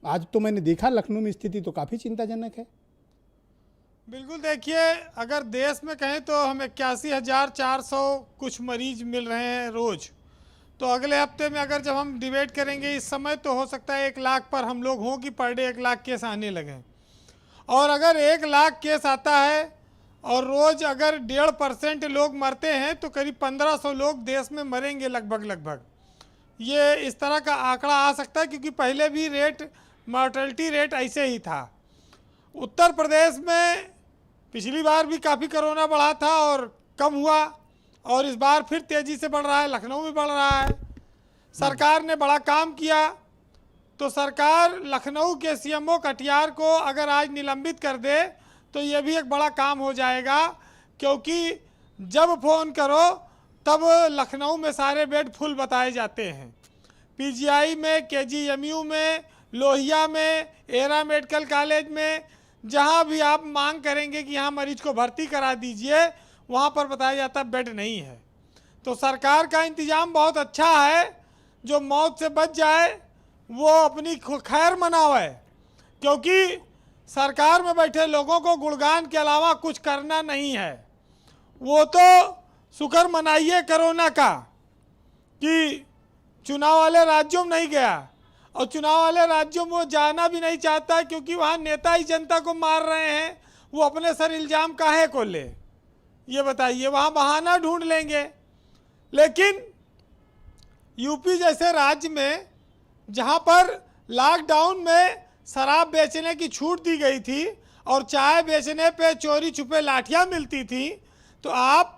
आज तो मैंने देखा लखनऊ में स्थिति तो काफ़ी चिंताजनक है। बिल्कुल, देखिए अगर देश में कहें तो हम 81,400 कुछ मरीज मिल रहे हैं रोज़। तो अगले हफ्ते में अगर जब हम डिबेट करेंगे इस समय तो हो सकता है 1 लाख पर हम लोग हों कि पर डे 1 लाख केस आने लगे। और अगर 1 लाख केस आता है और रोज़ अगर 1.5% लोग मरते हैं तो करीब 1500 लोग देश में मरेंगे लगभग। ये इस तरह का आंकड़ा आ सकता है, क्योंकि पहले भी मॉर्टेलिटी रेट ऐसे ही था। उत्तर प्रदेश में पिछली बार भी काफ़ी कोरोना बढ़ा था और कम हुआ, और इस बार फिर तेज़ी से बढ़ रहा है, लखनऊ में बढ़ रहा है। सरकार ने बड़ा काम किया। तो सरकार लखनऊ के सीएमओ कटियार को अगर आज निलंबित कर दे तो ये भी एक बड़ा काम हो जाएगा, क्योंकि जब फ़ोन करो तब लखनऊ में सारे बेड फुल बताए जाते हैं। पीजीआई में, केजीएमयू में, लोहिया में, एरा मेडिकल कॉलेज में, जहाँ भी आप मांग करेंगे कि यहाँ मरीज को भर्ती करा दीजिए, वहाँ पर बताया जाता बेड नहीं है। तो सरकार का इंतज़ाम बहुत अच्छा है। जो मौत से बच जाए वो अपनी खैर मनावे, क्योंकि सरकार में बैठे लोगों को गुणगान के अलावा कुछ करना नहीं है। वो तो शुक्र मनाइए कोरोना का कि चुनाव वाले राज्यों में नहीं गया, और चुनाव वाले राज्यों में वो जाना भी नहीं चाहता, क्योंकि वहाँ नेता ही जनता को मार रहे हैं। वो अपने सर इल्ज़ाम काहे को ले, ये बताइए। वहाँ बहाना ढूंढ लेंगे। लेकिन यूपी जैसे राज्य में जहाँ पर लॉकडाउन में शराब बेचने की छूट दी गई थी और चाय बेचने पे चोरी छुपे लाठियाँ मिलती थी, तो आप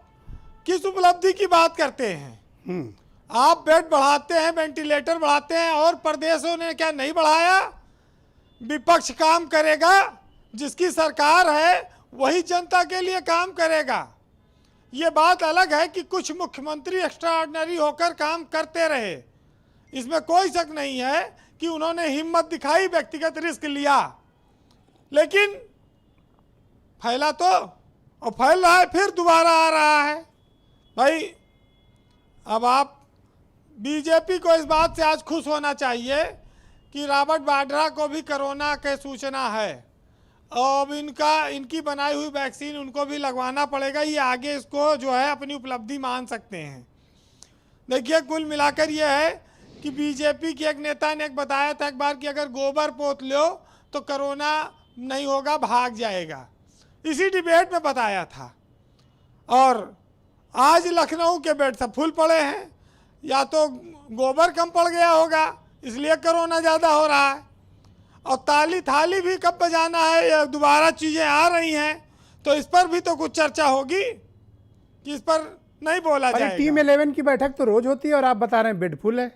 किस उपलब्धि की बात करते हैं? आप बेड बढ़ाते हैं, वेंटिलेटर बढ़ाते हैं, और प्रदेशों ने क्या नहीं बढ़ाया? विपक्ष काम करेगा, जिसकी सरकार है वही जनता के लिए काम करेगा। ये बात अलग है कि कुछ मुख्यमंत्री एक्स्ट्राऑर्डिनरी होकर काम करते रहे, इसमें कोई शक नहीं है कि उन्होंने हिम्मत दिखाई, व्यक्तिगत रिस्क लिया, लेकिन फैला तो और फैल रहा है, फिर दोबारा आ रहा है। भाई अब आप बीजेपी को इस बात से आज खुश होना चाहिए कि रॉबर्ट वाड्रा को भी कोरोना के सूचना है, और अब इनकी बनाई हुई वैक्सीन उनको भी लगवाना पड़ेगा। ये आगे इसको जो है अपनी उपलब्धि मान सकते हैं। देखिए, कुल मिलाकर ये है कि बीजेपी के एक नेता ने बताया था एक बार कि अगर गोबर पोत लो तो कोरोना नहीं होगा, भाग जाएगा। इसी डिबेट में बताया था। और आज लखनऊ के बेड सब फुल पड़े हैं। या तो गोबर कम पड़ गया होगा इसलिए कोरोना ज़्यादा हो रहा है, और ताली थाली भी कब बजाना है, या दोबारा चीज़ें आ रही हैं, तो इस पर भी तो कुछ चर्चा होगी कि इस पर नहीं बोला जाएगा। टीम 11 की बैठक तो रोज होती है और आप बता रहे हैं बेड फुल है।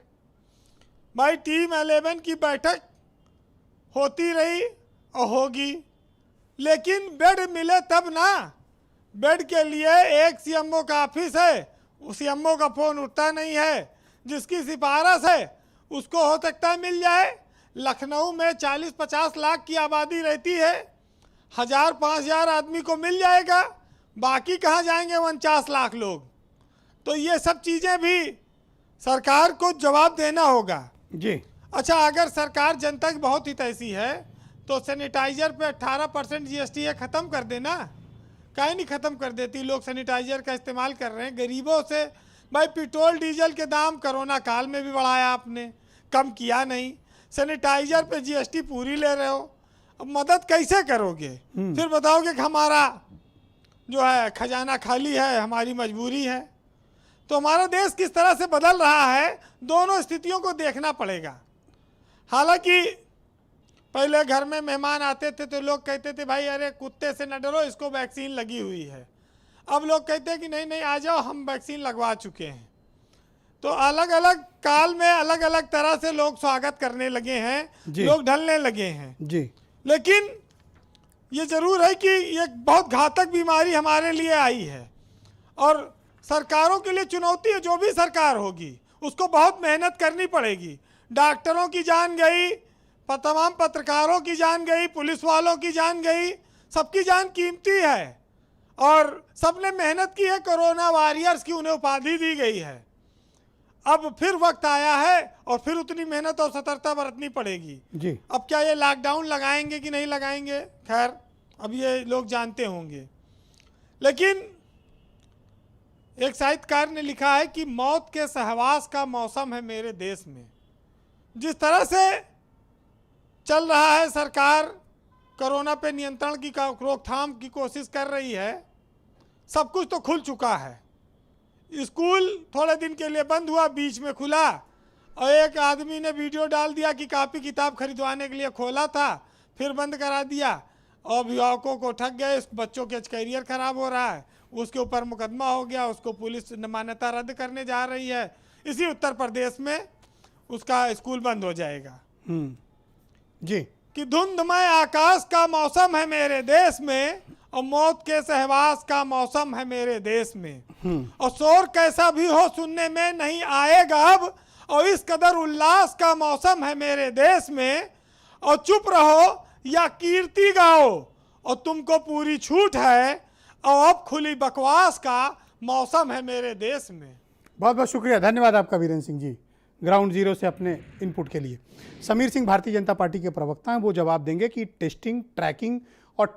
भाई टीम 11 की बैठक होती रही और होगी, लेकिन बेड मिले तब ना। बेड के लिए एक सीएमओ का ऑफिस है, उस सीएमओ का फ़ोन उठता नहीं है। जिसकी सिफारिश है उसको हो सकता है मिल जाए। लखनऊ में 40-50 लाख की आबादी रहती है, 1000-5000 आदमी को मिल जाएगा, बाकी कहाँ जाएंगे 49 लाख लोग? तो ये सब चीज़ें भी सरकार को जवाब देना होगा जी। अच्छा, अगर सरकार जनता की बहुत हित ऐसी है तो सैनिटाइजर पे 18% जीएसटी है, ख़त्म कर देना। काहे नहीं ख़त्म कर देती? लोग सैनिटाइजर का इस्तेमाल कर रहे हैं गरीबों से। भाई पेट्रोल डीजल के दाम कोरोना काल में भी बढ़ाया आपने, कम किया नहीं। सैनिटाइजर पे जीएसटी पूरी ले रहे हो, अब मदद कैसे करोगे? फिर बताओगे कि हमारा जो है खजाना खाली है, हमारी मजबूरी है। तो हमारा देश किस तरह से बदल रहा है, दोनों स्थितियों को देखना पड़ेगा। हालांकि पहले घर में मेहमान आते थे तो लोग कहते थे भाई अरे कुत्ते से न डरो, इसको वैक्सीन लगी हुई है। अब लोग कहते हैं कि नहीं नहीं आ जाओ, हम वैक्सीन लगवा चुके हैं। तो अलग अलग काल में अलग अलग तरह से लोग स्वागत करने लगे हैं, लोग ढलने लगे हैं जी। लेकिन ये जरूर है कि ये बहुत घातक बीमारी हमारे लिए आई है और सरकारों के लिए चुनौती है। जो भी सरकार होगी उसको बहुत मेहनत करनी पड़ेगी। डॉक्टरों की जान गई, तमाम पत्रकारों की जान गई, पुलिस वालों की जान गई, सबकी जान कीमती है और सबने मेहनत की है। कोरोना वॉरियर्स की उन्हें उपाधि दी गई है। अब फिर वक्त आया है और फिर उतनी मेहनत और सतर्कता बरतनी पड़ेगी। जी। अब क्या ये लॉकडाउन लगाएंगे कि नहीं लगाएंगे, खैर अब ये लोग जानते होंगे। लेकिन एक साहित्यकार ने लिखा है कि मौत के सहवास का मौसम है मेरे देश में। जिस तरह से चल रहा है, सरकार कोरोना पे नियंत्रण की रोकथाम की कोशिश कर रही है, सब कुछ तो खुल चुका है। स्कूल थोड़े दिन के लिए बंद हुआ, बीच में खुला, और एक आदमी ने वीडियो डाल दिया कि कॉपी किताब खरीदवाने के लिए खोला था, फिर बंद करा दिया, और अभिभावकों को ठग गए, बच्चों के करियर खराब हो रहा है, उसके ऊपर मुकदमा हो गया, उसको पुलिस मान्यता रद्द करने जा रही है। इसी उत्तर प्रदेश में उसका स्कूल बंद हो जाएगा। जी। कि धुंधमय आकाश का मौसम है मेरे देश में और मौत के सहवास का मौसम है मेरे देश में, और शोर कैसा भी हो सुनने में नहीं आएगा अब, और इस कदर उल्लास का मौसम है मेरे देश में, और चुप रहो या कीर्ति गाओ और तुमको पूरी छूट है, और अब खुली बकवास का मौसम है मेरे देश में। बहुत बहुत शुक्रिया, धन्यवाद आपका वीरेंद्र सिंह जी, ग्राउंड जीरो से अपने इनपुट के लिए। समीर सिंह भारतीय जनता पार्टी के प्रवक्ता हैं, वो जवाब देंगे कि टेस्टिंग, ट्रैकिंग और